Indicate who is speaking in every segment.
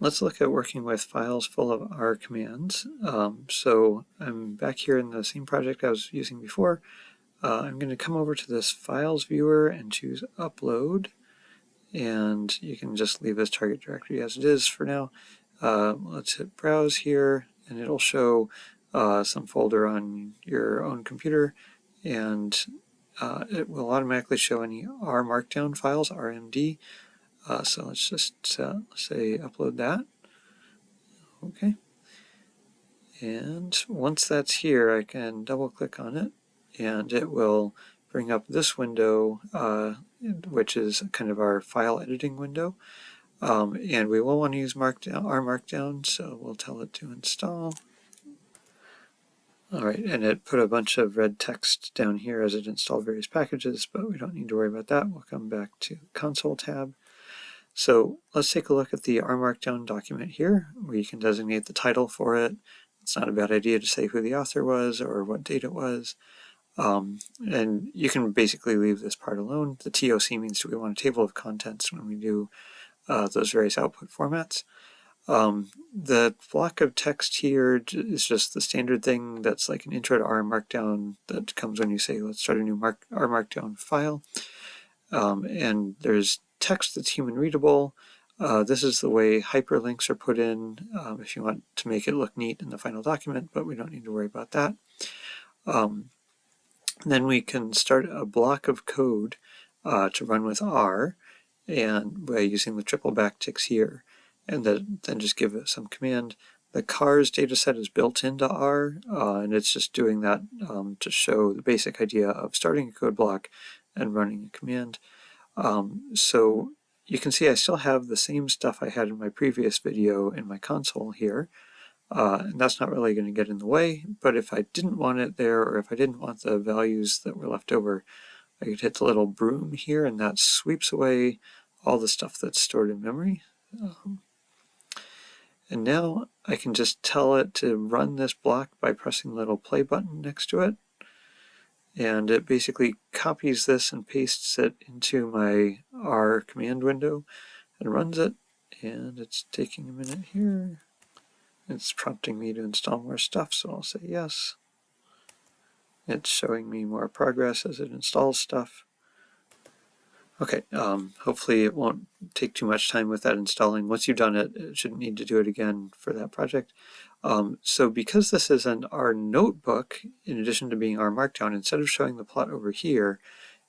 Speaker 1: let's look at working with files full of R commands. So I'm back here in the same project I was using before. I'm going to come over to this files viewer and choose upload, and you can just leave this target directory as it is for now. Let's hit browse here, and it'll show some folder on your own computer, and it will automatically show any R markdown files, RMD. So let's just say upload that. Okay. And once that's here, I can double click on it, and it will bring up this window, which is kind of our file editing window. And we will want to use rmarkdown, so we'll tell it to install. All right, and it put a bunch of red text down here as it installed various packages, but we don't need to worry about that. We'll come back to the console tab. So let's take a look at the rmarkdown document here, where you can designate the title for it. It's not a bad idea to say who the author was or what date it was. And you can basically leave this part alone. The TOC means that we want a table of contents when we do those various output formats. The block of text here is just the standard thing that's like an intro to R Markdown that comes when you say let's start a new R Markdown file. And there's text that's human readable. This is the way hyperlinks are put in if you want to make it look neat in the final document, but we don't need to worry about that. Then we can start a block of code to run with R, and by using the triple backticks here, and then just give it some command. The cars dataset is built into R, and it's just doing that to show the basic idea of starting a code block and running a command. So you can see I still have the same stuff I had in my previous video in my console here, and that's not really going to get in the way, but if I didn't want it there, or if I didn't want the values that were left over, I could hit the little broom here, and that sweeps away all the stuff that's stored in memory. And now I can just tell it to run this block by pressing the little play button next to it. And it basically copies this and pastes it into my R command window and runs it. And it's taking a minute here. It's prompting me to install more stuff, so I'll say yes. It's showing me more progress as it installs stuff. Okay, hopefully it won't take too much time with that installing. Once you've done it, it shouldn't need to do it again for that project. So because this is an R notebook, in addition to being R Markdown, instead of showing the plot over here,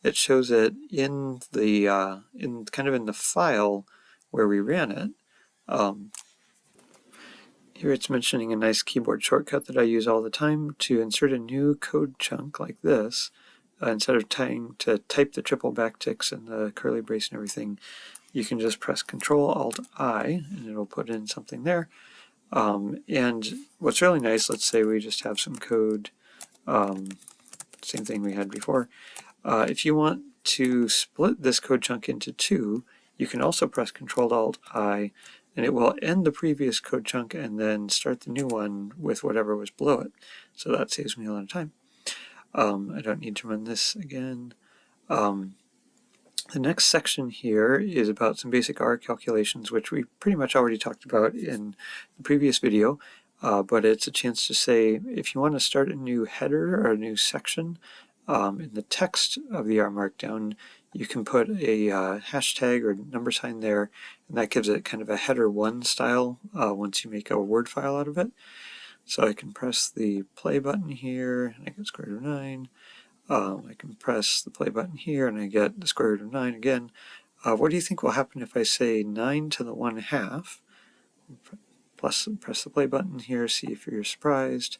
Speaker 1: it shows it in the in the file where we ran it. Here it's mentioning a nice keyboard shortcut that I use all the time to insert a new code chunk like this. Instead of trying to type the triple backticks and the curly brace and everything, you can just press Control-Alt-I and it'll put in something there. And what's really nice, let's say we just have some code, same thing we had before. If you want to split this code chunk into two, you can also press Control-Alt-I, and it will end the previous code chunk and then start the new one with whatever was below it. So that saves me a lot of time. I don't need to run this again. The next section here is about some basic R calculations, which we pretty much already talked about in the previous video, but it's a chance to say if you want to start a new header or a new section in the text of the R Markdown, you can put a hashtag or number sign there, and that gives it kind of a header 1 style once you make a Word file out of it. So I can press the play button here, and I get square root of 9. I can press the play button here, and I get the square root of 9 again. What do you think will happen if I say 9 to the 1/2? Press the play button here, see if you're surprised.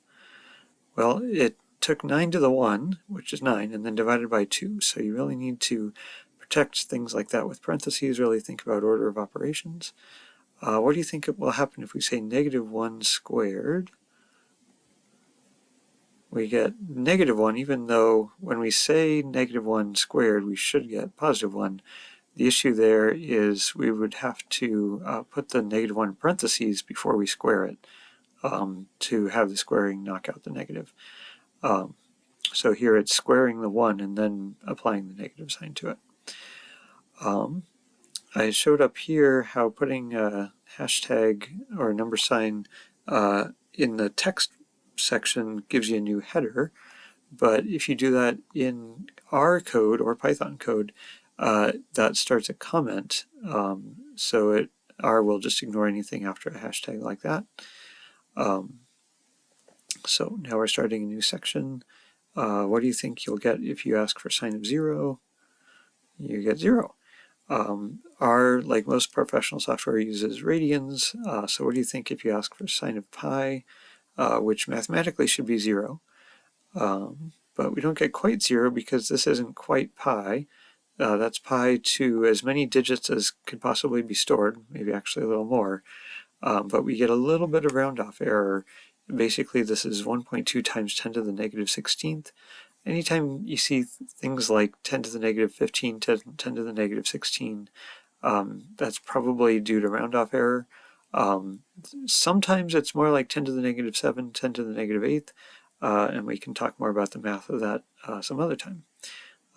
Speaker 1: Well, it took 9 to the 1, which is 9, and then divided by 2. So you really need to protect things like that with parentheses, really think about order of operations. What do you think will happen if we say -1 squared? We get -1, even though when we say -1 squared, we should get +1. The issue there is we would have to put the -1 in parentheses before we square it to have the squaring knock out the negative. So here it's squaring the 1 and then applying the negative sign to it. I showed up here how putting a hashtag or a number sign in the text section gives you a new header, but if you do that in R code or Python code, that starts a comment, so R will just ignore anything after a hashtag like that. So now we're starting a new section. What do you think you'll get if you ask for sign of 0? You get 0. R, like most professional software, uses radians, so what do you think if you ask for sign of pi, which mathematically should be 0, but we don't get quite 0 because this isn't quite pi. That's pi to as many digits as could possibly be stored, maybe actually a little more, but we get a little bit of round-off error. Basically, this is 1.2 times 10 to the negative 16th. Anytime you see things like 10 to the negative 15 to 10 to the negative 16, that's probably due to round-off error. Sometimes it's more like 10 to the negative 7, 10 to the negative 8th, and we can talk more about the math of that some other time.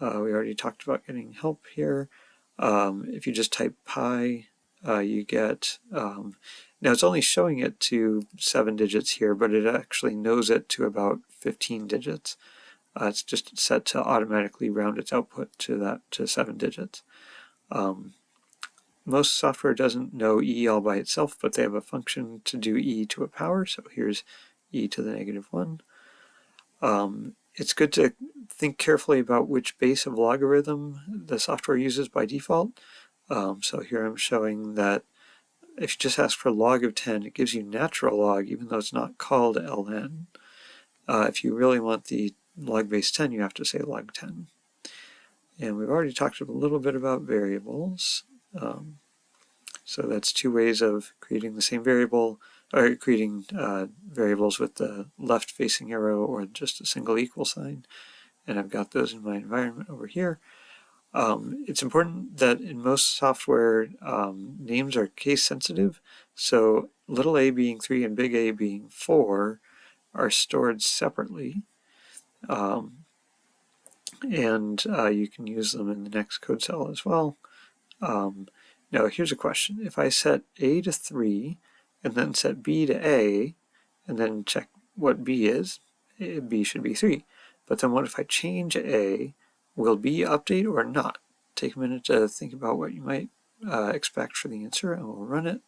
Speaker 1: We already talked about getting help here. If you just type pi, you get, now it's only showing it to 7 digits here, but it actually knows it to about 15 digits. It's just set to automatically round its output to 7 digits. Most software doesn't know e all by itself, but they have a function to do e to a power, so here's e to the negative 1. It's good to think carefully about which base of logarithm the software uses by default. So here I'm showing that if you just ask for log of 10, it gives you natural log, even though it's not called ln. If you really want the log base 10, you have to say log 10. And we've already talked a little bit about variables. So that's two ways of creating the same variable, or creating variables with the left-facing arrow or just a single equal sign. And I've got those in my environment over here. It's important that in most software, names are case sensitive. So little a being 3 and big A being 4 are stored separately. And you can use them in the next code cell as well. Now here's a question. If I set A to 3 and then set B to A and then check what B is, B should be 3. But then what if I change A? Will B update or not? Take a minute to think about what you might expect for the answer, and we'll run it.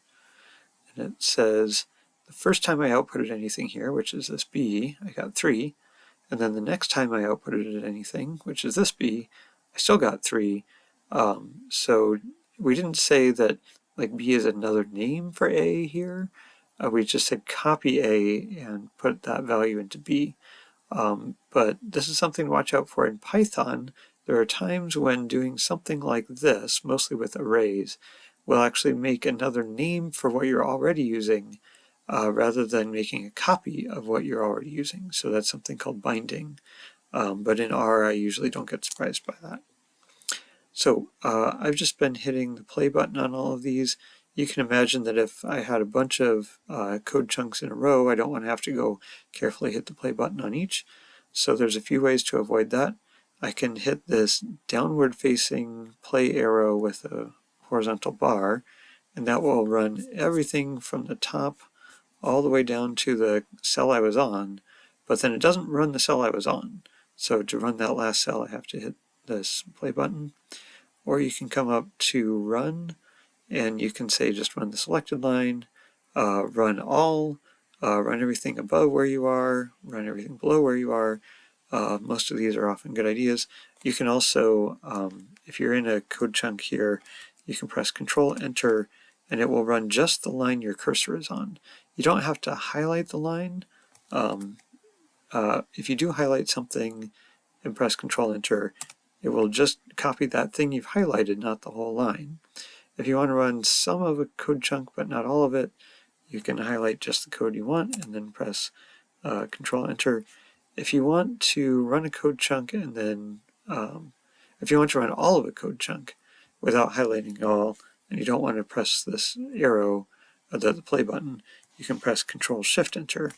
Speaker 1: And it says the first time I outputted anything here, which is this B, I got 3. And then the next time I outputted anything, which is this B, I still got 3. So we didn't say that like B is another name for A here. We just said copy A and put that value into B. But this is something to watch out for in Python. There are times when doing something like this, mostly with arrays, will actually make another name for what you're already using rather than making a copy of what you're already using. So that's something called binding. But in R, I usually don't get surprised by that. So I've just been hitting the play button on all of these. You can imagine that if I had a bunch of code chunks in a row, I don't want to have to go carefully hit the play button on each. So there's a few ways to avoid that. I can hit this downward facing play arrow with a horizontal bar, and that will run everything from the top all the way down to the cell I was on, but then it doesn't run the cell I was on. So to run that last cell, I have to hit this play button. Or you can come up to run, and you can say just run the selected line, run all, run everything above where you are, run everything below where you are. Most of these are often good ideas. You can also, if you're in a code chunk here, you can press Control-Enter, and it will run just the line your cursor is on. You don't have to highlight the line. If you do highlight something and press Control-Enter, it will just copy that thing you've highlighted, not the whole line. If you want to run some of a code chunk but not all of it, you can highlight just the code you want and then press Control-Enter. If you want to run a code chunk and then, if you want to run all of a code chunk without highlighting all, and you don't want to press this arrow, the play button, you can press Control-Shift-Enter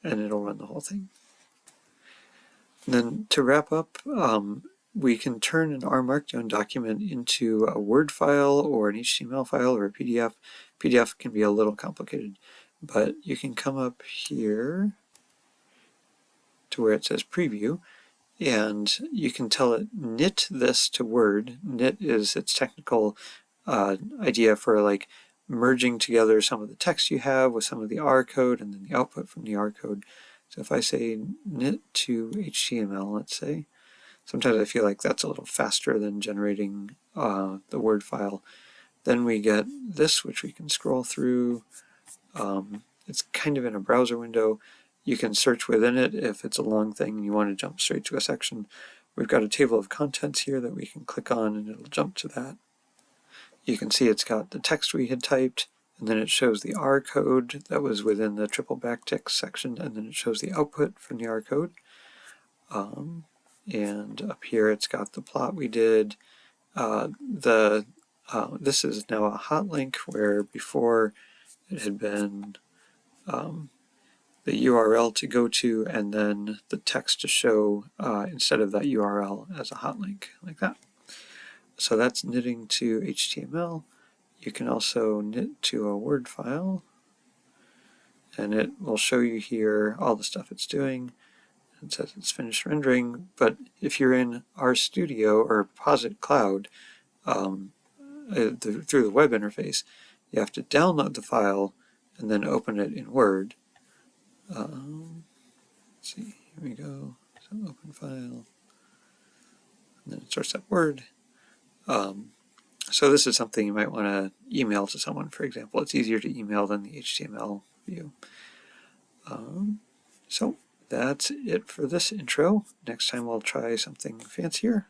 Speaker 1: and it'll run the whole thing. And then to wrap up, we can turn an rmarkdown document into a Word file or an HTML file or a PDF. PDF can be a little complicated, but you can come up here to where it says preview, and you can tell it knit this to Word. Knit is its technical idea for like merging together some of the text you have with some of the R code and then the output from the R code. So if I say knit to HTML, let's say, sometimes I feel like that's a little faster than generating the Word file. Then we get this, which we can scroll through. It's kind of in a browser window. You can search within it if it's a long thing and you want to jump straight to a section. We've got a table of contents here that we can click on and it'll jump to that. You can see it's got the text we had typed, and then it shows the R code that was within the triple backticks section, and then it shows the output from the R code. And up here it's got the plot we did. This is now a hot link where before it had been the URL to go to and then the text to show instead of that URL as a hot link, like that. So that's knitting to HTML. You can also knit to a Word file, and it will show you here all the stuff it's doing. It says it's finished rendering, but if you're in RStudio or Posit Cloud through the web interface, you have to download the file and then open it in Word. Let's see, here we go. So open file, and then it starts up Word. So this is something you might want to email to someone, for example. It's easier to email than the HTML view. So that's it for this intro. Next time we'll try something fancier.